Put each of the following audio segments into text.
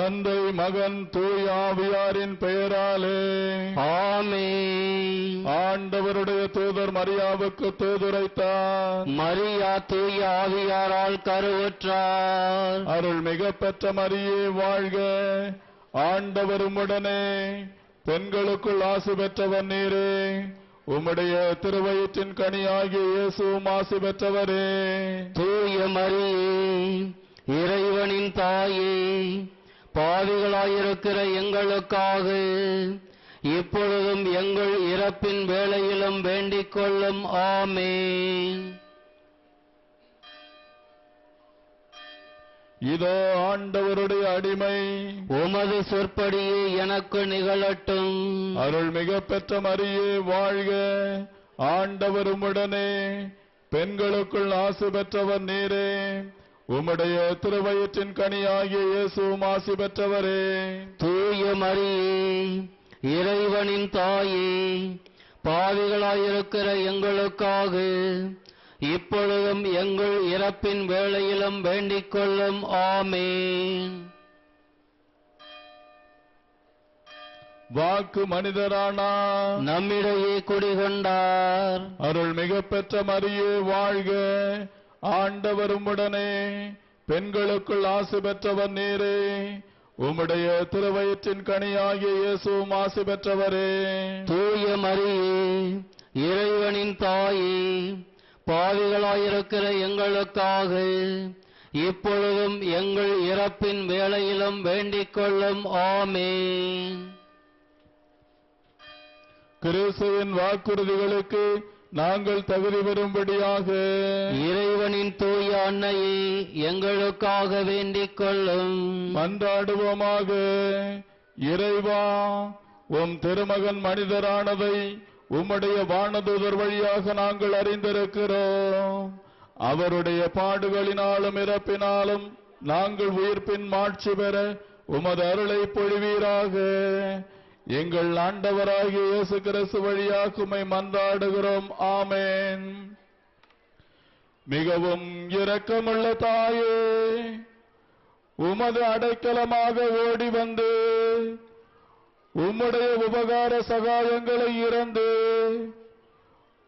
தந்தை மகன் தூய ஆவியாரின் பெயராலே ஆமென். ஆண்டவருடைய தூதர் மரியாவுக்கு தூதுரைத்தார். மரியா தூய ஆவியாரால் கருவுற்றார். அருள் மிக பெற்ற மரியே வாழ்க, ஆண்டவர் உம்முடனே, பெண்களுக்குள் ஆசி பெற்றவர் நீரே, உம்முடைய திருவயிற்றின் கனியாகிய இயேசுவும் ஆசி பெற்றவரே. தூய மரியே, இறைவனின் தாயே, பாவிகளாயிருக்கிற எங்களுக்காக இப்பொழுதும் எங்கள் இறப்பின் வேளையிலும் வேண்டிக் கொள்ளும். ஆமென். இதோ ஆண்டவருடைய அடிமை, உமது சொற்படியே எனக்கு நிகழட்டும். அருள் மிக பெற்ற மரியே வாழ்க, ஆண்டவர் உம்முடனே, பெண்களுக்குள் ஆசி பெற்றவர் நீரே, உம்முடைய திருவயிற்றின் கனியாகிய இயேசுவும் ஆசி பெற்றவரே. தூய மரியே, இறைவனின் தாயே, பாவிகளாயிருக்கிற எங்களுக்காக இப்பொழுதும் எங்கள் இறப்பின் வேளையிலும் வேண்டிக் கொள்ளும். ஆமென். வாக்கு மனிதரானார், நம்மிடையே குடிகொண்டார். அருள் மிக பெற்ற மரியே வாழ்க, ஆண்டவர் உம்முடனே, பெண்களுக்குள் ஆசி பெற்றவர் நீரே, உம்முடைய திருவயிற்றின் கனியாகிய இயேசுவும் ஆசி பெற்றவரே. தூய மரியே, இறைவனின் தாயே, பாவிகளாயிருக்கிற எங்களுக்காக இப்பொழுதும் எங்கள் இறப்பின் வேளையிலும் வேண்டிக் கொள்ளும். ஆமென். கிறிஸ்துவின் வாக்குறுதிகளுக்கு நாங்கள் தகுதி பெறும்படியாக இறைவனின் தூய அன்னையே, எங்களுக்காக வேண்டிக் கொள்ளும். மன்றாடுவோமாக. இறைவா, உம் திருமகன் மனிதரானதை உம்முடைய வானதூதர் வழியாக நாங்கள் அறிந்திருக்கிறோம். அவருடைய பாடுகளினாலும் இறப்பினாலும் நாங்கள் உயிர்ப்பின் மாட்சி பெற உமது அருளை பொழிவீராக. எங்கள் ஆண்டவராகிய இயேசு கிறிஸ்து வழியாக உம்மை மன்றாடுகிறோம். ஆமென். மிகவும் இரக்கமுள்ள தாயே, உமது அடைக்கலமாக ஓடி வந்து உம்முடைய உபகார சகாயங்களை இறந்து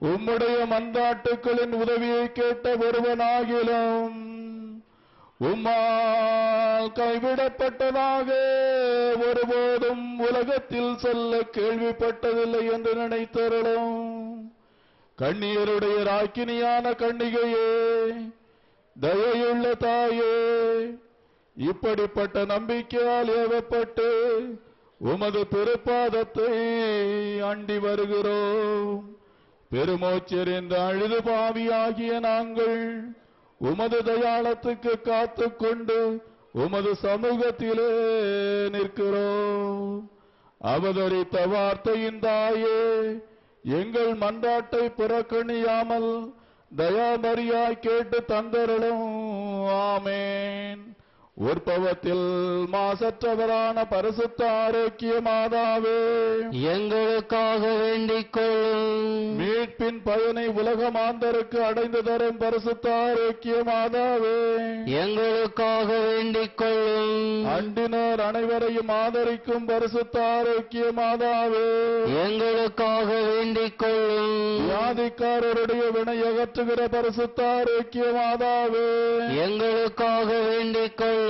உம்முடைய மன்றாட்டுக்களின் உதவியை கேட்ட ஒருவனாகிலும் உம்மால் கைவிடப்பட்டதாக ஒருபோதும் உலகத்தில் சொல்ல கேள்விப்பட்டதில்லை என்று நினைத்தருளும். கண்ணியருடைய ராக்கினியான கன்னிகையே, தயையுள்ள தாயே, இப்படிப்பட்ட நம்பிக்கையால் ஏவப்பட்டு உமது திருப்பாதத்தை அண்டி வருகிறோம். பெருமூச்செறிந்த அழுது பாவியாகிய நாங்கள் உமது தயாளத்துக்கு காத்துக்கொண்டு உமது சமூகத்திலே நிற்கிறோம். அவதரித்த வார்த்தையின் தாயே, எங்கள் மன்றாட்டை புறக்கணியாமல் தயாமரியாய் கேட்டு தந்தருளும். ஆமென். உற்பவத்தில் மாசற்றவரான பரிசுத்த ஆரோக்கிய மாதாவே, எங்களுக்காக வேண்டிக் கொள்ளும். மீட்பின் பயனை உலக மாந்தருக்கு அடைந்து தரும் பரிசுத்த ஆரோக்கிய மாதாவே, எங்களுக்காக வேண்டிக் கொள்ளும். அண்டினர் அனைவரையும் ஆதரிக்கும் பரிசுத்த ஆரோக்கிய மாதாவே, எங்களுக்காக வேண்டிக் கொள்ளும். வியாதிக்காரருடைய வினை அகற்றுகிற பரிசுத்த ஆரோக்கிய மாதாவே, எங்களுக்காக வேண்டிக் கொள்ளும்.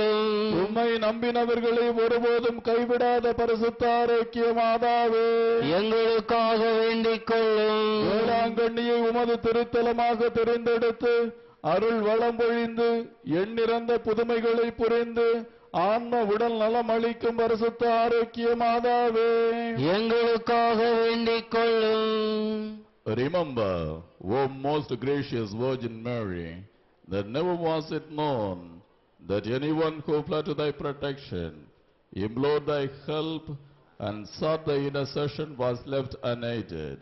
உம்மை நம்பினவர்களை ஒருபோதும் கைவிடாத பரிசுத்த ஆரோக்கிய மாதாவே, எங்களுக்காக வேண்டிக் கொள்ளும். வேளாங்கண்ணியை உமது திருத்தலமாக தெரிந்தெடுத்து அருள் வளம் பொழிந்து எண்ணிறந்த புதுமைகளை புரிந்து ஆன்ம உடல் நலம் அளிக்கும் பரிசுத்த ஆரோக்கிய மாதாவே, எங்களுக்காக வேண்டிக் கொள்ளும். Remember, O most gracious Virgin Mary, that never was it known that anyone who fled to thy protection, implored thy help, and sought thy intercession was left unaided.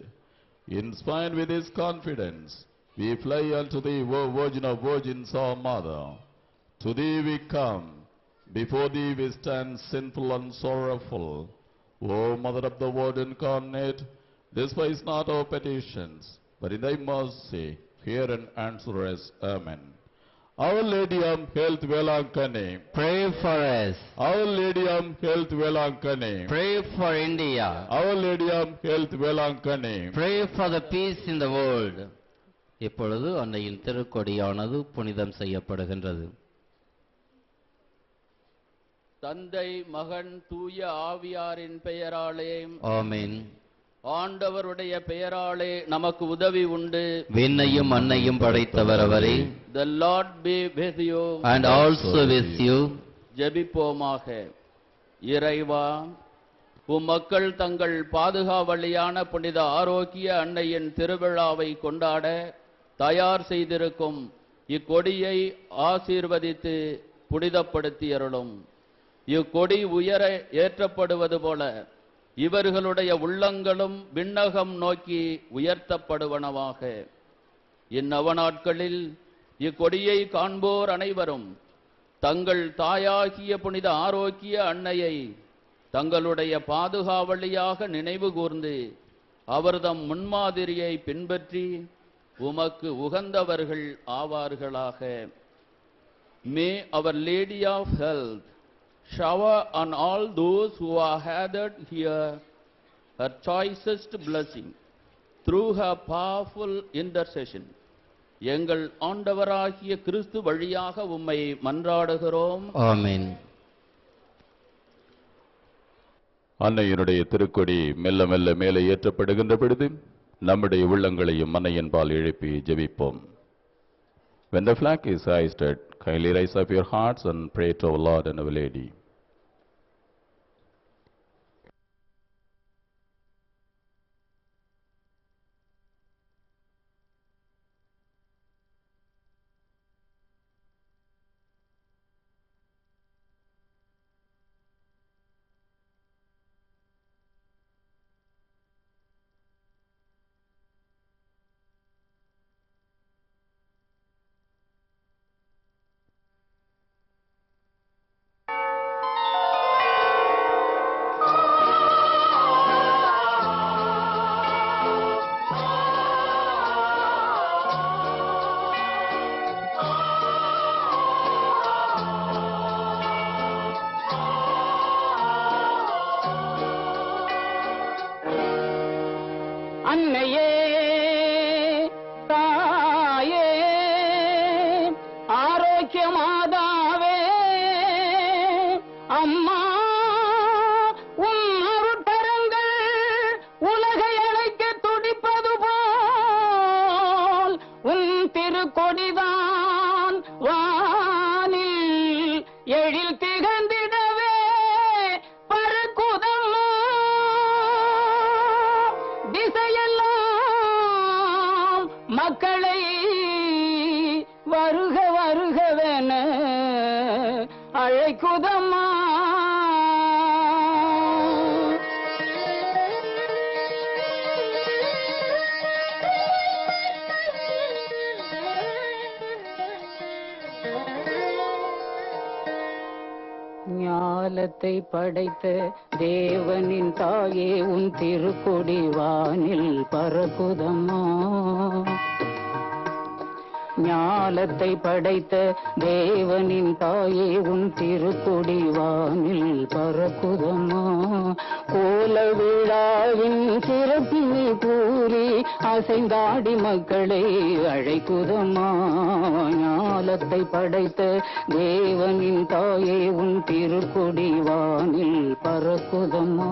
Inspired with this confidence, we fly unto thee, O Virgin of Virgins, our Mother. To thee we come, before thee we stand sinful and sorrowful. O Mother of the Word incarnate, despise not our petitions, but in thy mercy hear and answer us. Amen. Our Lady of Health Velankane, Pray for us. Our Lady of Health Velankane, Pray for India. Our Lady of Health Velankane. Pray for the peace in the world. இப்பொழுது அன்னையின் திருக்கொடியானது புனிதம் செய்யப்படுகின்றது. தந்தை மகன் தூய ஆவியாரின் பெயராலே ஆமென். ஆண்டவருடைய பெயராலே நமக்கு உதவி உண்டு. விண்ணையும் மண்ணையும் படைத்தவர் அவரே. The Lord be with you. And also with you. ஜெபிப்போமாக. இறைவா, உம் மக்கள் தங்கள் பாதுகாவலியான புனித ஆரோக்கிய அன்னையின் திருவிழாவை கொண்டாட தயார் செய்திருக்கும் இக்கொடியை ஆசீர்வதித்து புனிதப்படுத்தி அருளும். இக்கொடி உயர ஏற்றப்படுவது போல இவர்களுடைய உள்ளங்களும் விண்ணகம் நோக்கி உயர்த்தப்படுவனவாக. இந்நவநாட்களில் இக்கொடியை காண்போர் அனைவரும் தங்கள் தாயாகிய புனித ஆரோக்கிய அன்னையை தங்களுடைய பாதுகாவலியாக நினைவு கூர்ந்து அவர்தம் முன்மாதிரியை பின்பற்றி உமக்கு உகந்தவர்கள் ஆவார்களாக. May our Lady of Health shower on all those who are gathered here her choicest blessing through her powerful intercession. எங்கள் ஆண்டவராகிய கிறிஸ்து வழியாக உம்மை மன்றாடுகிறோம். ஆமென். அன்னையினுடைய திருக்கொடி மெல்ல மெல்ல மேலே ஏற்றப்படுகின்ற பொழுது நம்முடைய உள்ளங்களையும் அன்னையின் பால் எழுப்பி ஜெபிப்போம். When the flag is hoisted, kindly raise up your hearts and pray to our Lord and our Lady. அன்னையே தாயே ஆரோக்கிய மாதாவே அம்மா உன் அருட்கரங்கள் உலகை அழைக்க துடிப்பது போல் உன் திருக்கொடிதான் வானில் எழில் திகழ்ந்திடவே பறக்குதம்மா. திசையெல்லாம் மக்களை வருக வருகவென அழைக்குதம்மா. ஞாலத்தை படைத்த தேவனின் தாயே உன் திருக்கொடி வானில் பறக்குதம்மா. ஞாலத்தை படைத்த தேவனின் தாயே உன் திருக்கொடி வானில் பறக்குதம்மா. கோல விழாவின் சிறப்பினை கூறி அசைந்தாடி மக்களை அழைக்குதம்மா. ஞாலத்தை படைத்த தேவனின் தாயே உன் திருக்கொடி வானில் பறக்குதம்மா.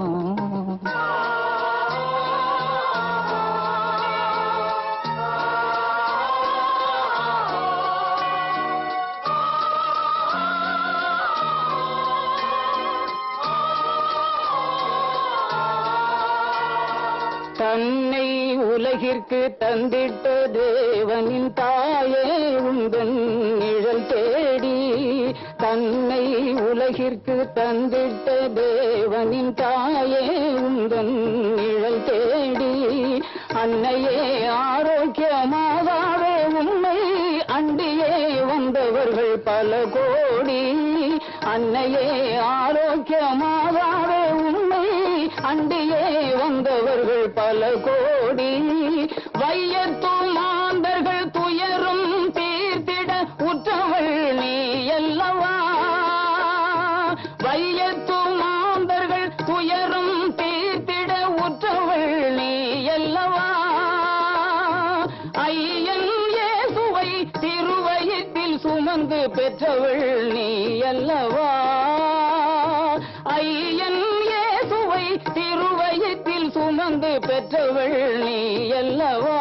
தன்னை உலகிற்கு தந்திட்ட தேவனின் தாயே உந்தன் நிழல் தேடி. தன்னை உலகிற்கு தந்திட்ட தேவனின் தாயே உந்தன் நிழல் தேடி. அன்னையே ஆரோக்கிய மாதாவே உண்மை அண்டியே வந்தவர்கள் பல கோடி. அன்னையே ஆரோக்கிய மாதாவே உண்மை அண்டியே வந்தவர்கள் பல கோடி. வையத்தும் மாந்தர்கள் துயரும் தீர்த்திட உற்றவர் பெற்றவள் நீ அல்லவா ஐயன் இயேசுவை திருவயிற்றில் சுமந்து பெற்றவள் நீ அல்லவா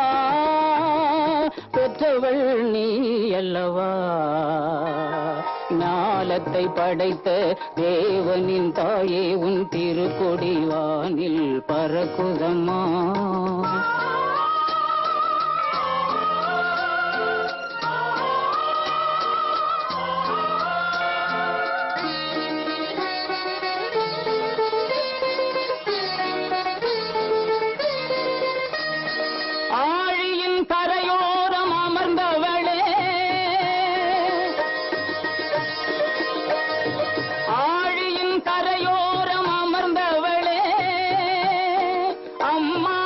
பெற்றவள் நீ அல்லவா ஞாலத்தை படைத்த தேவனின் தாயே உன் திருக்கொடி வானில் பறக்குதம்மா ஆழியின் கரையோரம் அமர்ந்தவளே ஆழியின் கரையோரம் அமர்ந்தவளே அம்மா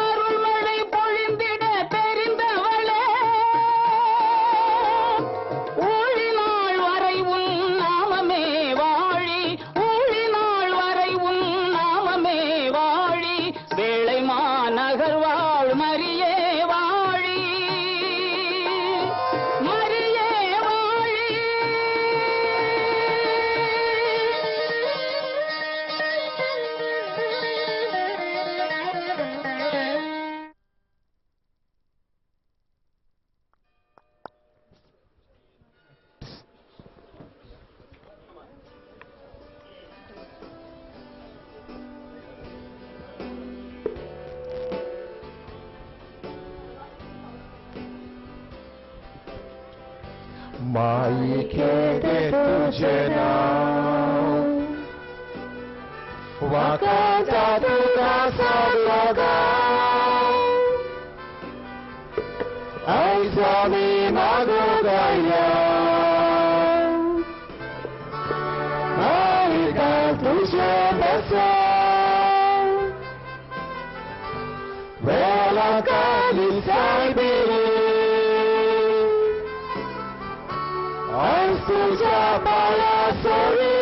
அருள்மழை பொழிந்திட தெரிந்தவளே ஊழினாள் வரை உன் நாமமே வாழி ஊழினாள் வரை உன் நாமமே வாழி வேளை மாநகர் வாழ் மரியே வாழி மரியே வாழி माई कहते तुझे नाम वाका जादू का सब लगा ऐसा भी मांगो गया आएगा तुझे बसा वेला काली साइबेरी Suja pala sori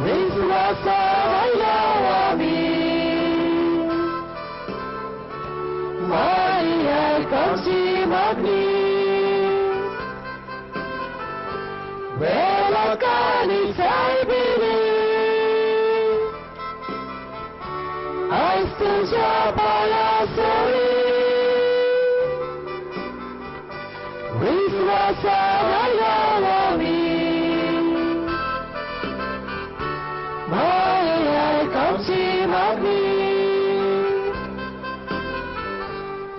Viswasa Mayawami Maya Kamsi Magni Vela Kali Saibiri Suja pala sori Viswasa Mayawami Maya Kamsi Magni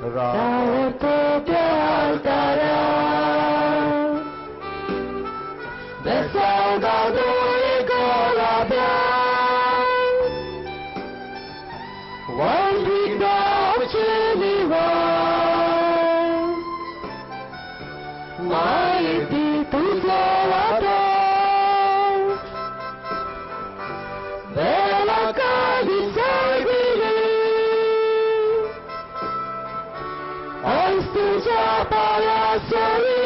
Rauto Pialtara Desaudado e Golabia One big dog Chiliva Maiti tu solata Vela Kali Saibiri Astuja Pala Sori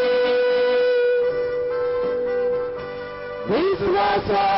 Viswasa